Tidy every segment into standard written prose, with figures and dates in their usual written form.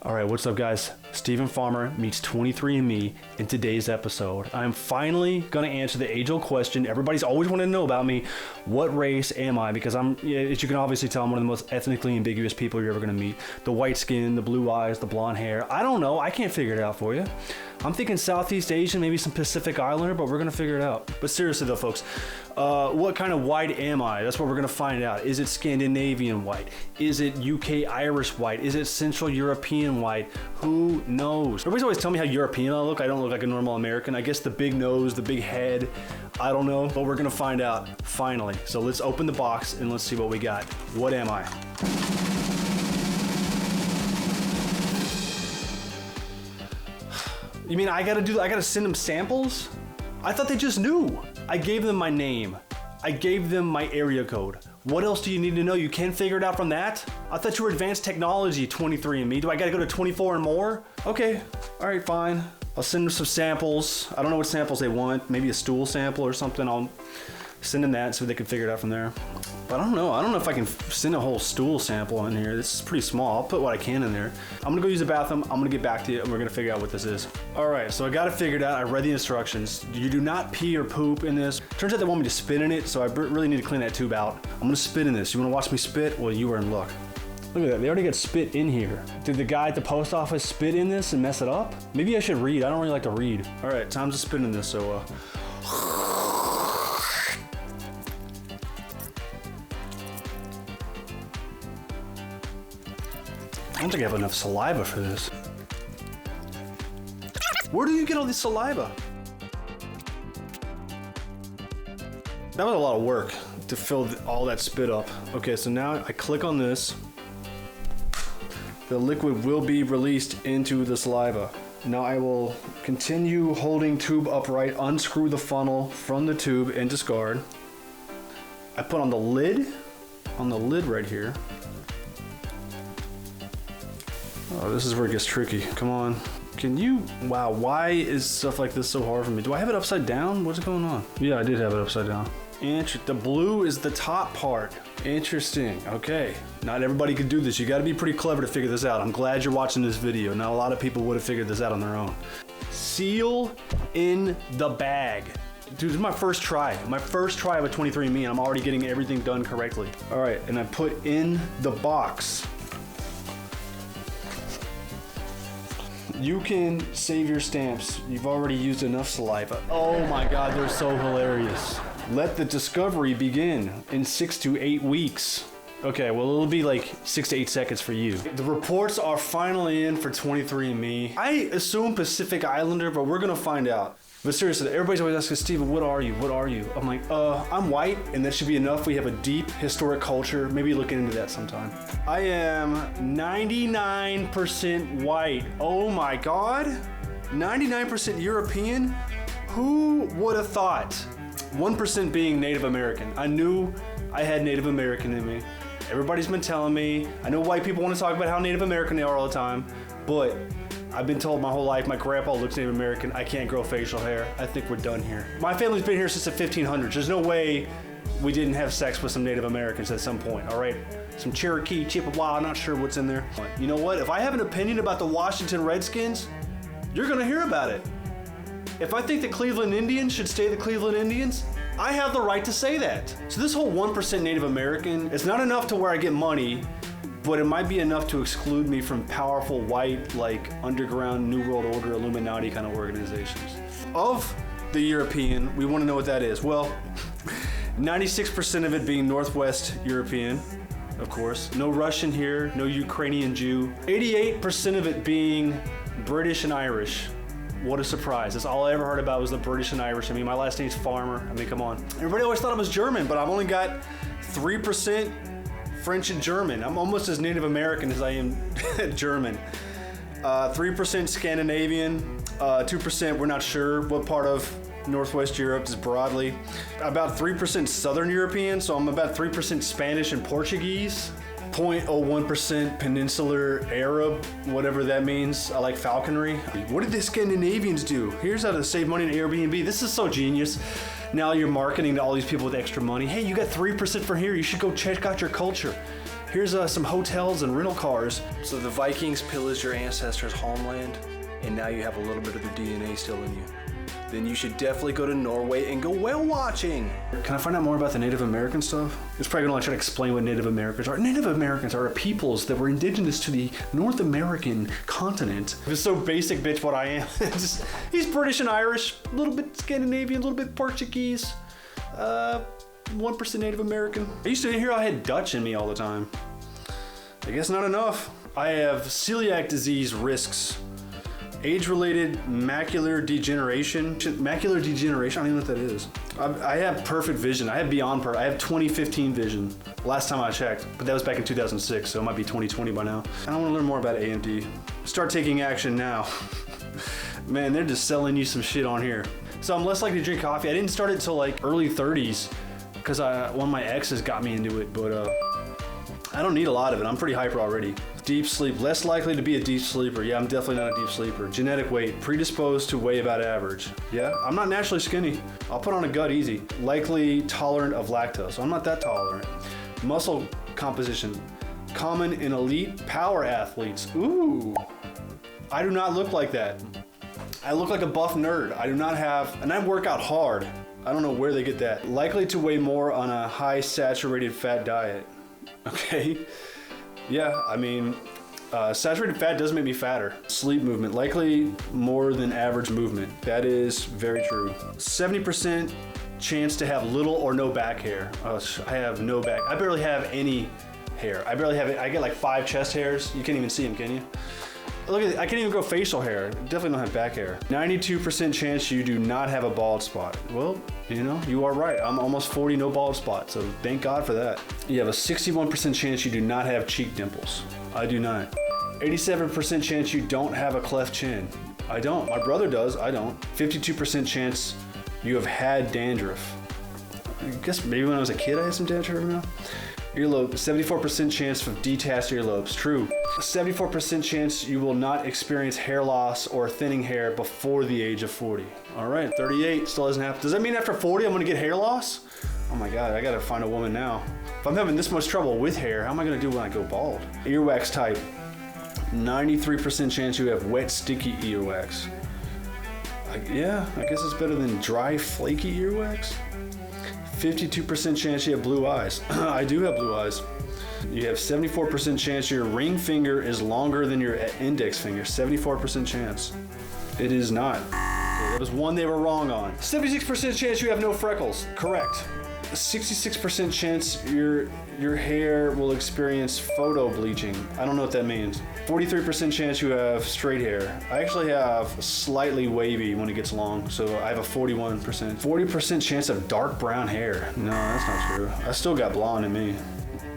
All right, what's up, guys? Stephen Farmer meets 23andMe in today's episode. I'm finally going to answer the age-old question everybody's always wanted to know about me. What race am I? Because as you can obviously tell, I'm one of the most ethnically ambiguous people you're ever going to meet. The white skin, the blue eyes, the blonde hair. I don't know. I can't figure it out for you. I'm thinking Southeast Asian, maybe some Pacific Islander, but we're going to figure it out. But seriously, though, folks, what kind of white am I? That's what we're going to find out. Is it Scandinavian white? Is it UK Irish white? Is it Central European white? Who knows? Everybody's always telling me how European I look. I don't look like a normal American. I guess the big nose, the big head, I don't know. But we're going to find out finally. So let's open the box and let's see what we got. What am I? You mean I gotta send them samples? I thought they just knew. I gave them my name. I gave them my area code. What else do you need to know? You can't figure it out from that? I thought you were advanced technology, 23andMe. Do I gotta go to 24 and more? Okay, all right, fine. I'll send them some samples. I don't know what samples they want. Maybe a stool sample or something. I'll send them that so they can figure it out from there. But I don't know. I don't know if I can send a whole stool sample in here. This is pretty small. I'll put what I can in there. I'm gonna go use the bathroom. I'm gonna get back to you and we're gonna figure out what this is. All right, so I got it figured out. I read the instructions. You do not pee or poop in this. Turns out they want me to spit in it, so I really need to clean that tube out. I'm gonna spit in this. You wanna watch me spit? Well, you are in luck. Look at that, they already got spit in here. Did the guy at the post office spit in this and mess it up? Maybe I should read. I don't really like to read. All right, time to spit in this, so I don't think I have enough saliva for this. Where do you get all this saliva? That was a lot of work to fill all that spit up. Okay, so now I click on this. The liquid will be released into the saliva. Now I will continue holding tube upright, unscrew the funnel from the tube and discard. I put on the lid right here. Oh, this is where it gets tricky. Come on. Can you? Wow, why is stuff like this so hard for me? Do I have it upside down? What's going on? Yeah, I did have it upside down. The blue is the top part. Interesting. Okay. Not everybody can do this. You got to be pretty clever to figure this out. I'm glad you're watching this video. Not a lot of people would have figured this out on their own. Seal in the bag. Dude, this is my first try. My first try of a 23andMe, and I'm already getting everything done correctly. All right, and I put in the box. You can save your stamps. You've already used enough saliva. Oh my God, they're so hilarious. Let the discovery begin in 6 to 8 weeks. Okay, well, it'll be like 6 to 8 seconds for you. The reports are finally in for 23andMe. I assume Pacific Islander, but we're gonna find out. But seriously, everybody's always asking, Steven, what are you? What are you? I'm like, I'm white, and that should be enough. We have a deep historic culture. Maybe look into that sometime. I am 99% white. Oh my God. 99% European? Who would have thought? 1% being Native American. I knew I had Native American in me. Everybody's been telling me. I know white people want to talk about how Native American they are all the time, but I've been told my whole life my grandpa looks Native American. I can't grow facial hair. I think we're done here. My family's been here since the 1500s. There's no way we didn't have sex with some Native Americans at some point, all right? Some Cherokee, Chippewa, I'm not sure what's in there. You know what? If I have an opinion about the Washington Redskins, you're gonna hear about it. If I think the Cleveland Indians should stay the Cleveland Indians, I have the right to say that. So this whole 1% Native American, it's not enough to where I get money, but it might be enough to exclude me from powerful white, like underground New World Order, Illuminati kind of organizations. Of the European, we want to know what that is. Well, 96% of it being Northwest European, of course. No Russian here, no Ukrainian Jew. 88% of it being British and Irish. What a surprise. That's all I ever heard about was the British and Irish. I mean, my last name's Farmer. I mean, come on. Everybody always thought I was German, but I've only got 3% French and German. I'm almost as Native American as I am German. 3% Scandinavian, 2% we're not sure what part of Northwest Europe is broadly. About 3% Southern European, so I'm about 3% Spanish and Portuguese. 0.01% Peninsular Arab, whatever that means. I like falconry. What did the Scandinavians do? Here's how to save money on Airbnb. This is so genius. Now you're marketing to all these people with extra money. Hey, you got 3% for here. You should go check out your culture. Here's some hotels and rental cars. So the Vikings pillaged your ancestors' homeland, and now you have a little bit of their DNA still in you. Then you should definitely go to Norway and go whale watching. Can I find out more about the Native American stuff? It's probably gonna try to explain what Native Americans are. Native Americans are a peoples that were indigenous to the North American continent. It's so basic, bitch, what I am. He's British and Irish, a little bit Scandinavian, a little bit Portuguese, 1% Native American. I used to hear I had Dutch in me all the time. I guess not enough. I have celiac disease risks. Age-related macular degeneration. Macular degeneration, I don't even know what that is. I have perfect vision. I have beyond perfect. I have 2015 vision, last time I checked. But that was back in 2006, so it might be 2020 by now. I don't want to learn more about AMD. Start taking action now. Man, they're just selling you some shit on here. So I'm less likely to drink coffee. I didn't start it till like early 30s because one of my exes got me into it, but I don't need a lot of it. I'm pretty hyper already. Deep sleep, less likely to be a deep sleeper. Yeah, I'm definitely not a deep sleeper. Genetic weight, predisposed to weigh about average. Yeah, I'm not naturally skinny. I'll put on a gut easy. Likely tolerant of lactose. I'm not that tolerant. Muscle composition, common in elite power athletes. Ooh, I do not look like that. I look like a buff nerd. I do not have, and I work out hard. I don't know where they get that. Likely to weigh more on a high saturated fat diet. Okay. Yeah, I mean, saturated fat does make me fatter. Sleep movement, likely more than average movement. That is very true. 70% chance to have little or no back hair. I have no back. I barely have any hair. I barely have it. I get like 5 chest hairs. You can't even see them, can you? Look at it. I can't even grow facial hair. Definitely don't have back hair. 92% chance you do not have a bald spot. Well, you know, you are right. I'm almost 40, no bald spot. So thank God for that. You have a 61% chance you do not have cheek dimples. I do not. 87% chance you don't have a cleft chin. I don't. My brother does. I don't. 52% chance you have had dandruff. I guess maybe when I was a kid I had some dandruff now. Earlobe, 74% chance of detached earlobes. True. 74% chance you will not experience hair loss or thinning hair before the age of 40. All right, 38 still hasn't happened. Does that mean after 40 I'm gonna get hair loss? Oh my God, I gotta find a woman now. If I'm having this much trouble with hair, how am I gonna do when I go bald? Earwax type. 93% chance you have wet, sticky earwax. Yeah, I guess it's better than dry, flaky earwax. 52% chance you have blue eyes. I do have blue eyes. You have 74% chance your ring finger is longer than your index finger. 74% chance. It is not. That was one they were wrong on. 76% chance you have no freckles. Correct. 66% chance your hair will experience photo bleaching. I don't know what that means. 43% chance you have straight hair. I actually have slightly wavy when it gets long, so I have a 41%. 40% chance of dark brown hair. No, that's not true. I still got blonde in me.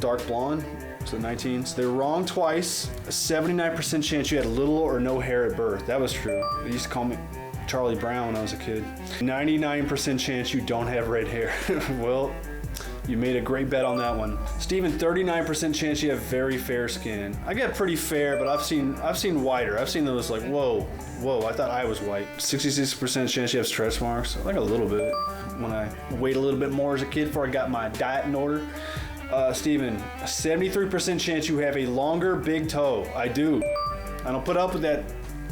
Dark blonde, so 19. So they're wrong twice. A 79% chance you had little or no hair at birth. That was true. They used to call me Charlie Brown when I was a kid. 99% chance you don't have red hair. Well, you made a great bet on that one. Steven, 39% chance you have very fair skin. I get pretty fair, but I've seen whiter. I've seen those like, whoa, I thought I was white. 66% chance you have stretch marks. Like a little bit. When I weighed a little bit more as a kid before I got my diet in order. Steven, 73% chance you have a longer big toe. I do. I don't put up with that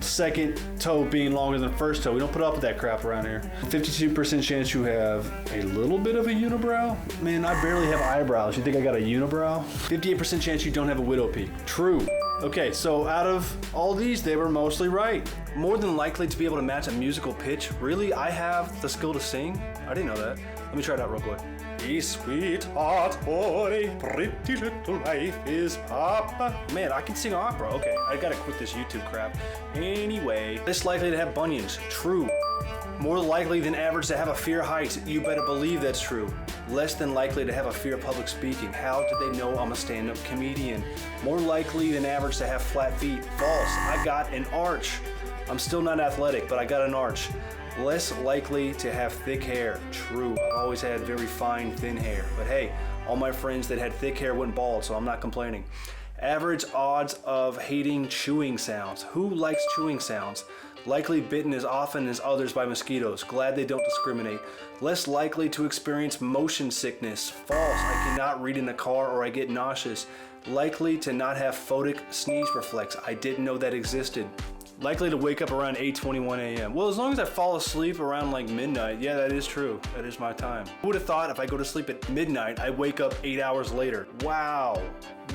second toe being longer than the first toe. We don't put up with that crap around here. 52% chance you have a little bit of a unibrow. Man, I barely have eyebrows. You think I got a unibrow? 58% chance you don't have a widow peak. True. Okay, so out of all these, they were mostly right. More than likely to be able to match a musical pitch. Really, I have the skill to sing? I didn't know that. Let me try it out real quick. A sweetheart for a pretty little life is Papa. Man, I can sing opera. Okay, I gotta quit this YouTube crap. Anyway, less likely to have bunions. True. More likely than average to have a fear of heights. You better believe that's true. Less than likely to have a fear of public speaking. How do they know I'm a stand-up comedian? More likely than average to have flat feet. False. I got an arch. I'm still not athletic, but I got an arch. Less likely to have thick hair. True. I've always had very fine, thin hair. But hey, all my friends that had thick hair went bald, so I'm not complaining. Average odds of hating chewing sounds. Who likes chewing sounds? Likely bitten as often as others by mosquitoes. Glad they don't discriminate. Less likely to experience motion sickness. False. I cannot read in the car or I get nauseous. Likely to not have photic sneeze reflex. I didn't know that existed. Likely to wake up around 8:21 a.m. Well, as long as I fall asleep around like midnight, yeah, that is true. That is my time. Who would have thought if I go to sleep at midnight, I wake up 8 hours later? Wow,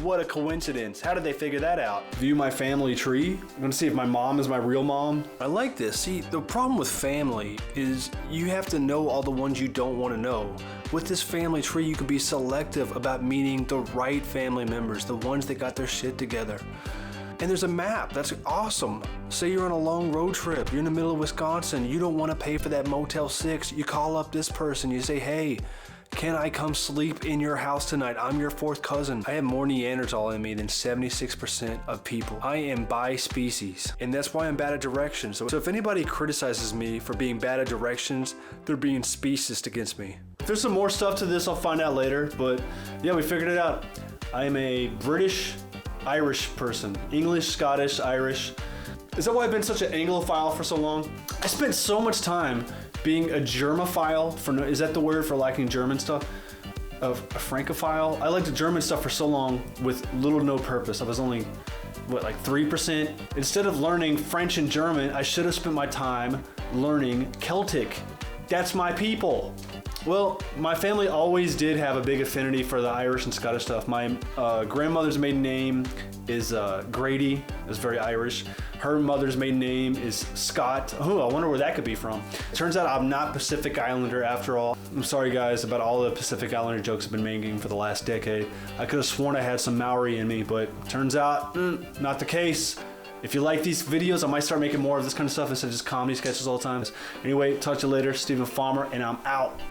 what a coincidence. How did they figure that out? View my family tree. I'm gonna see if my mom is my real mom. I like this. See, the problem with family is you have to know all the ones you don't want to know. With this family tree, you can be selective about meeting the right family members, the ones that got their shit together. And there's a map. That's awesome. Say you're on a long road trip. You're in the middle of Wisconsin. You don't want to pay for that Motel 6. You call up this person. You say, hey, can I come sleep in your house tonight? I'm your fourth cousin. I have more Neanderthal in me than 76% of people. I am by species. And that's why I'm bad at directions. So if anybody criticizes me for being bad at directions, they're being speciesist against me. If there's some more stuff to this, I'll find out later. But yeah, we figured it out. I am a British Irish person. English, Scottish, Irish. Is that why I've been such an Anglophile for so long? I spent so much time being a Germophile is that the word for liking German stuff? A Francophile? I liked the German stuff for so long with little to no purpose. I was only, like 3%? Instead of learning French and German, I should have spent my time learning Celtic. That's my people. Well, my family always did have a big affinity for the Irish and Scottish stuff. My grandmother's maiden name is Grady. It's very Irish. Her mother's maiden name is Scott. Oh, I wonder where that could be from. Turns out I'm not Pacific Islander after all. I'm sorry guys about all the Pacific Islander jokes I've been making for the last decade. I could have sworn I had some Maori in me, but turns out not the case. If you like these videos, I might start making more of this kind of stuff instead of just comedy sketches all the time. Anyway, talk to you later. Stephen Farmer, and I'm out.